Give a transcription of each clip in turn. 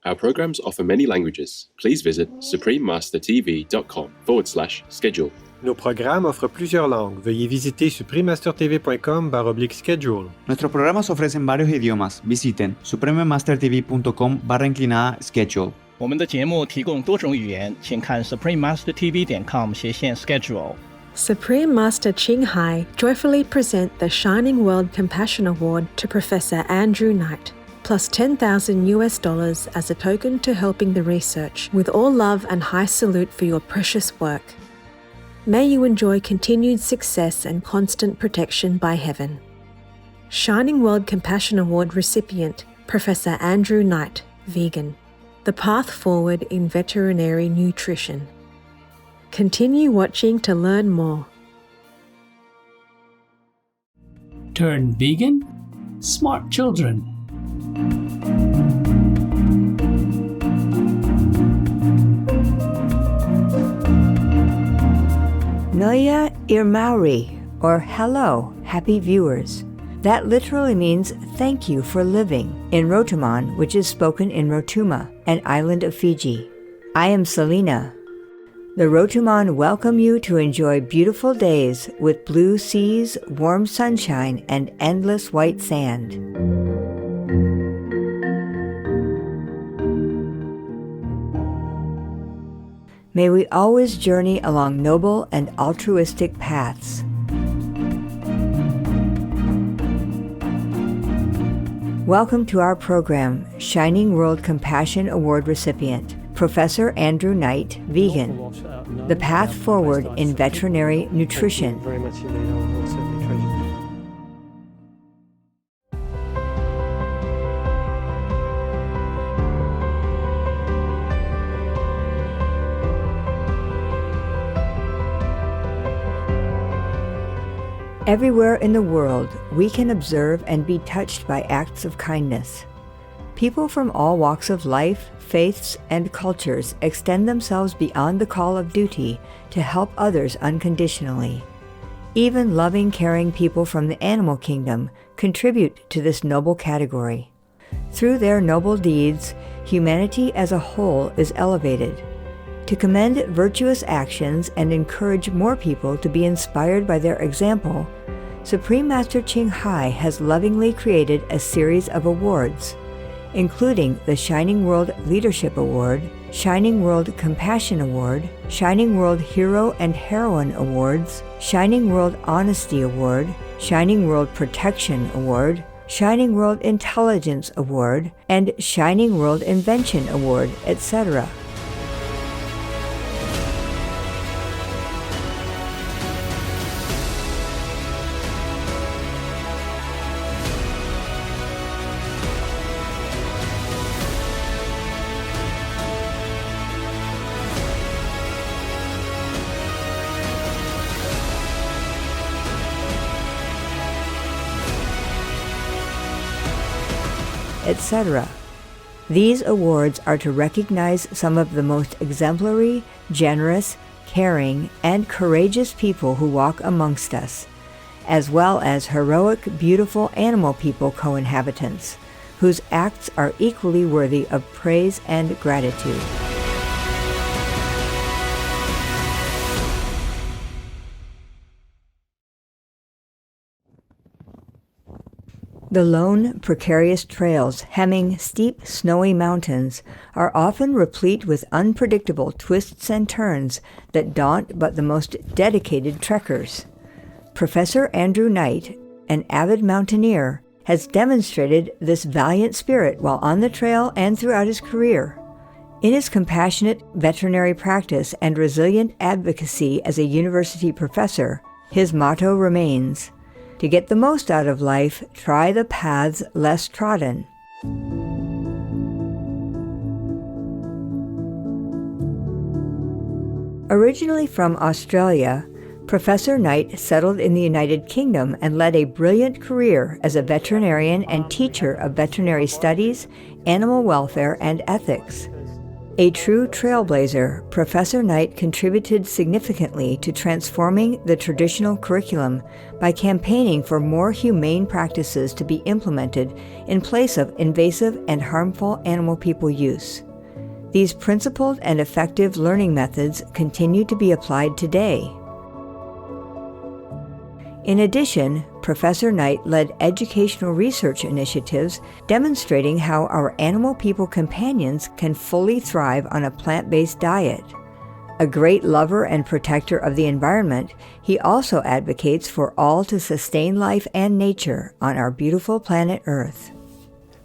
Our programs offer many languages. Please visit suprememastertv.com/schedule. Nos programas offrent plusieurs langues. Veuillez visiter suprememastertv.com/schedule. Nuestros programas ofrecen varios idiomas. Visiten suprememastertv.com/schedule. 我们的节目提供多种语言，请看 suprememastertv.com/schedule。Supreme Master Ching Hai joyfully present the Shining World Compassion Award to Professor Andrew Knight, plus $10,000 as a token to helping the research, with all love and high salute for your precious work. May you enjoy continued success and constant protection by heaven. Shining World Compassion Award recipient, Professor Andrew Knight, vegan. The path forward in veterinary nutrition. Continue watching to learn more. Turn vegan? Smart children. Noya Irmauri, or hello, happy viewers. That literally means thank you for living in Rotumon, which is spoken in Rotuma, an island of Fiji. I am Selena. The Rotumon welcome you to enjoy beautiful days with blue seas, warm sunshine, and endless white sand. May we always journey along noble and altruistic paths. Welcome to our program, Shining World Compassion Award recipient, Professor Andrew Knight, vegan. The path forward in veterinary nutrition. Very much indeed. I'll certainly treasure that. Everywhere in the world, we can observe and be touched by acts of kindness. People from all walks of life, faiths, and cultures extend themselves beyond the call of duty to help others unconditionally. Even loving, caring people from the animal kingdom contribute to this noble category. Through their noble deeds, humanity as a whole is elevated. To commend virtuous actions and encourage more people to be inspired by their example, Supreme Master Ching Hai has lovingly created a series of awards, including the Shining World Leadership Award, Shining World Compassion Award, Shining World Hero and Heroine Awards, Shining World Honesty Award, Shining World Protection Award, Shining World Intelligence Award, and Shining World Invention Award, etc. etc. These awards are to recognize some of the most exemplary, generous, caring, and courageous people who walk amongst us, as well as heroic, beautiful animal people co-inhabitants, whose acts are equally worthy of praise and gratitude. The lone, precarious trails hemming steep, snowy mountains are often replete with unpredictable twists and turns that daunt but the most dedicated trekkers. Professor Andrew Knight, an avid mountaineer, has demonstrated this valiant spirit while on the trail and throughout his career. In his compassionate veterinary practice and resilient advocacy as a university professor, his motto remains, "To get the most out of life, try the paths less trodden." Originally from Australia, Professor Knight settled in the United Kingdom and led a brilliant career as a veterinarian and teacher of veterinary studies, animal welfare, and ethics. A true trailblazer, Professor Knight contributed significantly to transforming the traditional curriculum by campaigning for more humane practices to be implemented in place of invasive and harmful animal-people use. These principled and effective learning methods continue to be applied today. In addition, Professor Knight led educational research initiatives demonstrating how our animal-people companions can fully thrive on a plant-based diet. A great lover and protector of the environment, he also advocates for all to sustain life and nature on our beautiful planet Earth.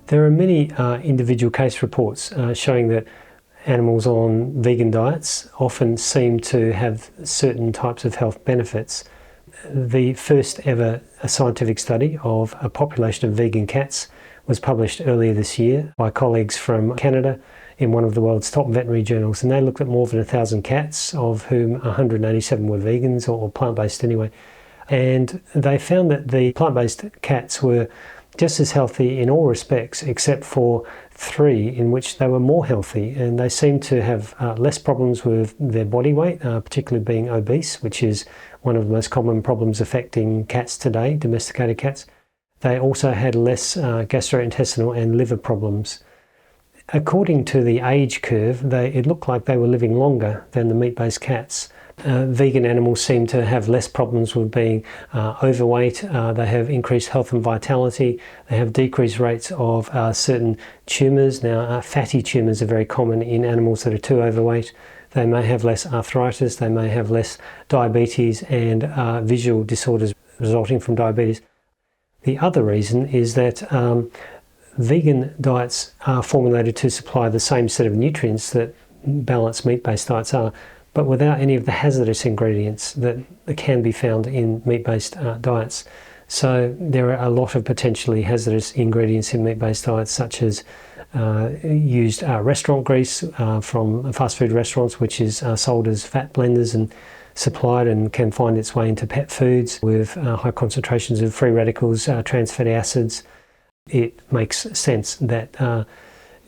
There are many individual case reports showing that animals on vegan diets often seem to have certain types of health benefits. The first ever scientific study of a population of vegan cats was published earlier this year by colleagues from Canada in one of the world's top veterinary journals, and they looked at more than 1,000 cats, of whom 187 were vegans or plant-based anyway. And they found that the plant-based cats were just as healthy in all respects except for 3 in which they were more healthy, and they seemed to have less problems with their body weight, particularly being obese, which is one of the most common problems affecting cats today, domesticated cats. They also had less gastrointestinal and liver problems. According to the age curve, it looked like they were living longer than the meat-based cats. Vegan animals seem to have less problems with being overweight. They have increased health and vitality. They have decreased rates of certain tumours. Now, fatty tumours are very common in animals that are too overweight. They may have less arthritis. They may have less diabetes and visual disorders resulting from diabetes. The other reason is that vegan diets are formulated to supply the same set of nutrients that balanced meat-based diets are, but without any of the hazardous ingredients that can be found in meat-based diets. So there are a lot of potentially hazardous ingredients in meat-based diets, such as used restaurant grease from fast food restaurants, which is sold as fat blenders and supplied and can find its way into pet foods with high concentrations of free radicals, trans fatty acids. It makes sense that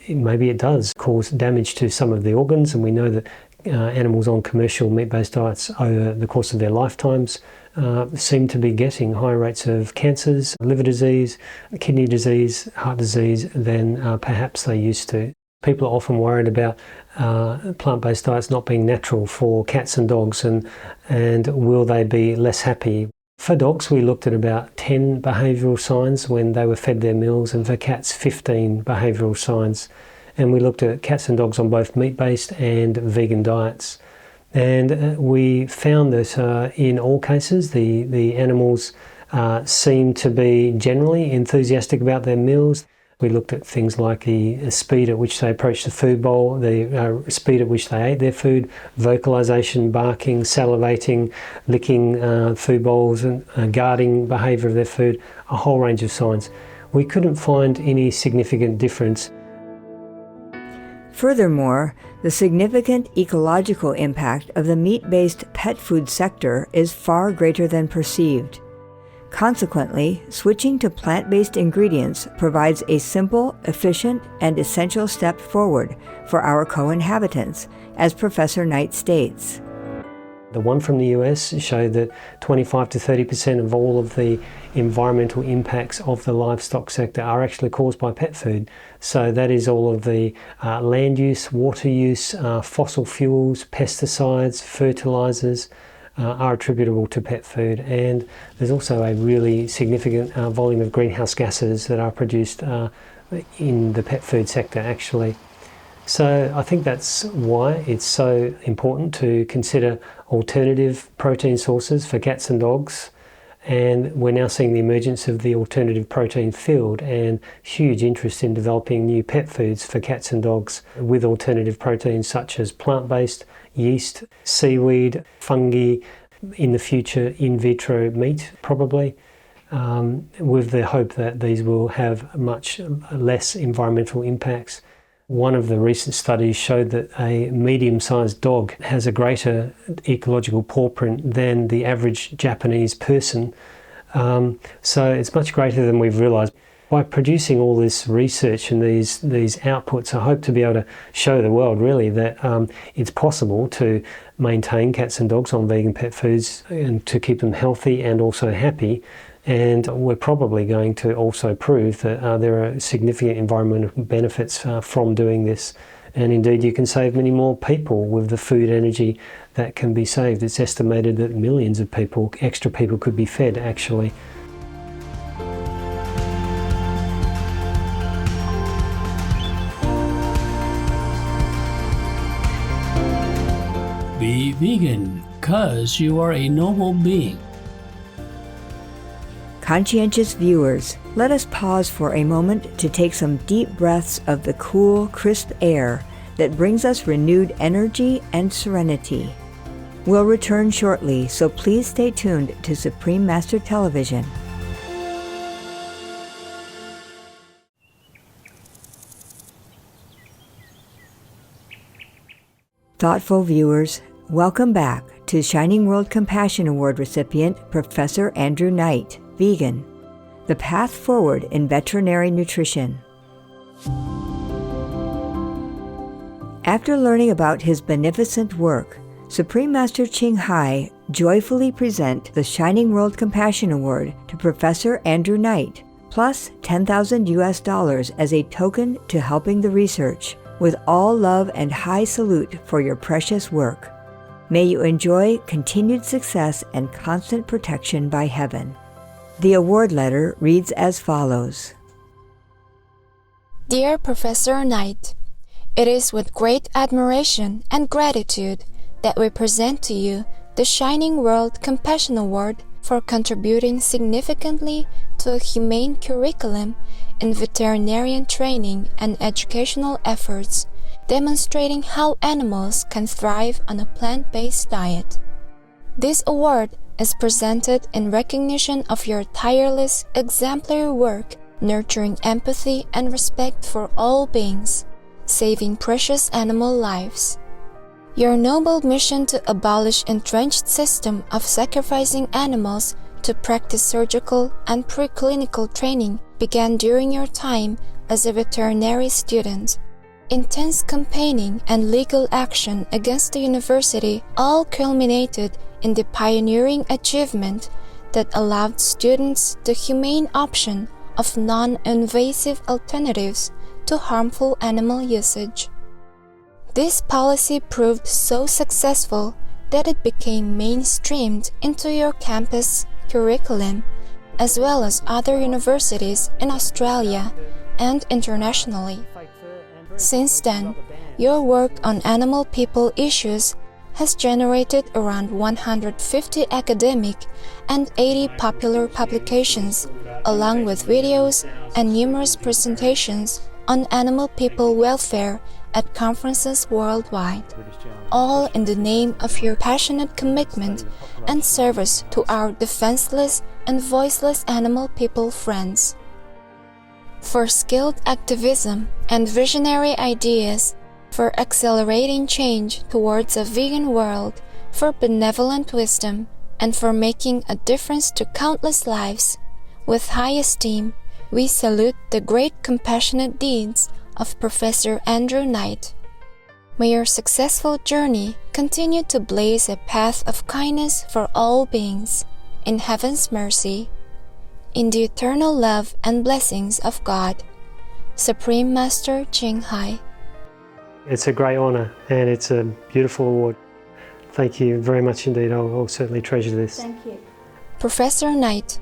maybe it does cause damage to some of the organs, and we know that animals on commercial meat-based diets over the course of their lifetimes seem to be getting higher rates of cancers, liver disease, kidney disease, heart disease than perhaps they used to. People are often worried about plant-based diets not being natural for cats and dogs, and will they be less happy? For dogs, we looked at about 10 behavioural signs when they were fed their meals, and for cats, 15 behavioural signs. And we looked at cats and dogs on both meat-based and vegan diets. And we found that in all cases, the animals seemed to be generally enthusiastic about their meals. We looked at things like the speed at which they approached the food bowl, the speed at which they ate their food, vocalization, barking, salivating, licking food bowls, and guarding behavior of their food, a whole range of signs. We couldn't find any significant difference. Furthermore, the significant ecological impact of the meat-based pet food sector is far greater than perceived. Consequently, switching to plant-based ingredients provides a simple, efficient, and essential step forward for our co-inhabitants, as Professor Knight states. The one from the US showed that 25 to 30% of all of the environmental impacts of the livestock sector are actually caused by pet food. So that is all of the land use, water use, fossil fuels, pesticides, fertilizers, are attributable to pet food, and there's also a really significant volume of greenhouse gases that are produced in the pet food sector actually. So I think that's why it's so important to consider alternative protein sources for cats and dogs, and we're now seeing the emergence of the alternative protein field and huge interest in developing new pet foods for cats and dogs with alternative proteins such as plant-based, yeast, seaweed, fungi, in the future in vitro meat probably, with the hope that these will have much less environmental impacts. One of the recent studies showed that a medium-sized dog has a greater ecological paw print than the average Japanese person. So it's much greater than we've realised. By producing all this research and these outputs, I hope to be able to show the world really that it's possible to maintain cats and dogs on vegan pet foods and to keep them healthy and also happy. And we're probably going to also prove that there are significant environmental benefits from doing this. And indeed, you can save many more people with the food energy that can be saved. It's estimated that millions of people, extra people, could be fed actually. Be vegan, 'cause you are a noble being. Conscientious viewers, let us pause for a moment to take some deep breaths of the cool, crisp air that brings us renewed energy and serenity. We'll return shortly, so please stay tuned to Supreme Master Television. Thoughtful viewers, welcome back to Shining World Compassion Award recipient Professor Andrew Knight, vegan, the path forward in veterinary nutrition. After learning about his beneficent work, Supreme Master Ching Hai joyfully present the Shining World Compassion Award to Professor Andrew Knight, plus $10,000 as a token to helping the research, with all love and high salute for your precious work. May you enjoy continued success and constant protection by heaven. The award letter reads as follows. Dear Professor Knight, it is with great admiration and gratitude that we present to you the Shining World Compassion Award for contributing significantly to a humane curriculum in veterinarian training and educational efforts, demonstrating how animals can thrive on a plant-based diet. This award is presented in recognition of your tireless, exemplary work nurturing empathy and respect for all beings, saving precious animal lives. Your noble mission to abolish entrenched system of sacrificing animals to practice surgical and preclinical training began during your time as a veterinary student. Intense campaigning and legal action against the university all culminated in the pioneering achievement that allowed students the humane option of non-invasive alternatives to harmful animal usage. This policy proved so successful that it became mainstreamed into your campus curriculum, as well as other universities in Australia and internationally. Since then, your work on animal-people issues has generated around 150 academic and 80 popular publications, along with videos and numerous presentations on animal-people welfare at conferences worldwide, all in the name of your passionate commitment and service to our defenseless and voiceless animal-people friends. For skilled activism and visionary ideas, for accelerating change towards a vegan world, for benevolent wisdom, and for making a difference to countless lives. With high esteem, we salute the great compassionate deeds of Professor Andrew Knight. May your successful journey continue to blaze a path of kindness for all beings, in heaven's mercy, in the eternal love and blessings of God. Supreme Master Ching Hai. It's a great honour and it's a beautiful award. Thank you very much indeed. I'll certainly treasure this. Thank you. Professor Knight,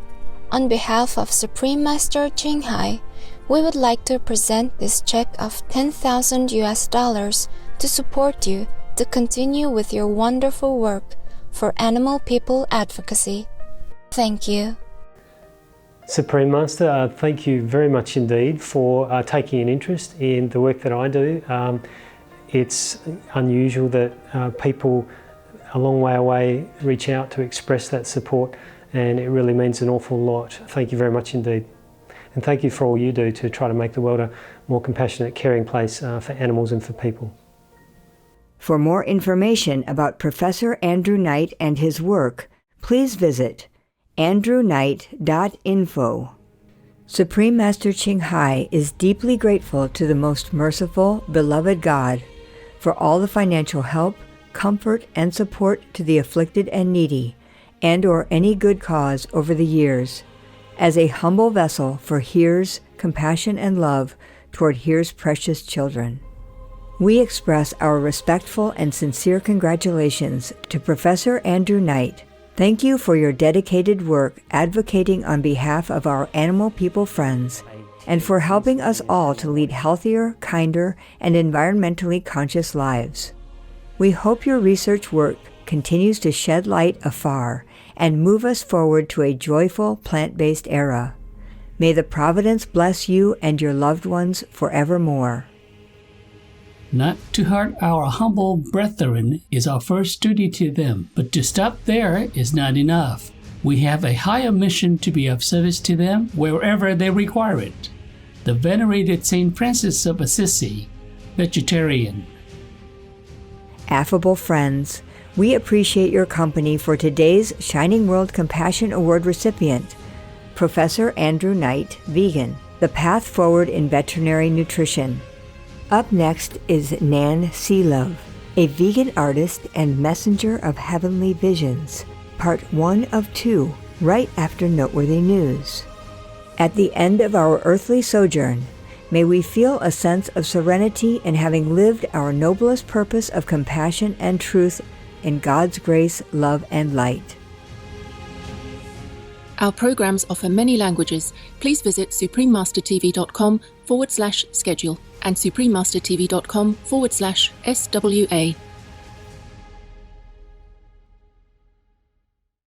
on behalf of Supreme Master Ching Hai, we would like to present this check of $10,000 to support you to continue with your wonderful work for animal people advocacy. Thank you. Supreme Master, thank you very much indeed for taking an interest in the work that I do. It's unusual that people a long way away reach out to express that support, and it really means an awful lot. Thank you very much indeed. And thank you for all you do to try to make the world a more compassionate, caring place for animals and for people. For more information about Professor Andrew Knight and his work, please visit andrewknight.info. Supreme Master Ching Hai is deeply grateful to the most merciful, beloved God for all the financial help, comfort, and support to the afflicted and needy, and or any good cause over the years, as a humble vessel for Here's compassion and love toward Here's precious children. We express our respectful and sincere congratulations to Professor Andrew Knight. Thank you for your dedicated work advocating on behalf of our animal people friends and for helping us all to lead healthier, kinder, and environmentally conscious lives. We hope your research work continues to shed light afar and move us forward to a joyful plant-based era. May the Providence bless you and your loved ones forevermore. Not to hurt our humble brethren is our first duty to them, but to stop there is not enough. We have a higher mission to be of service to them wherever they require it. The venerated St. Francis of Assisi, vegetarian. Affable friends, we appreciate your company for today's Shining World Compassion Award recipient, Professor Andrew Knight, vegan, the path forward in veterinary nutrition. Up next is Nan Seelove, a vegan artist and messenger of heavenly visions, part 1 of 2, right after Noteworthy News. At the end of our earthly sojourn, may we feel a sense of serenity in having lived our noblest purpose of compassion and truth in God's grace, love, and light. Our programs offer many languages. Please visit suprememastertv.com/schedule and suprememastertv.com/SWA.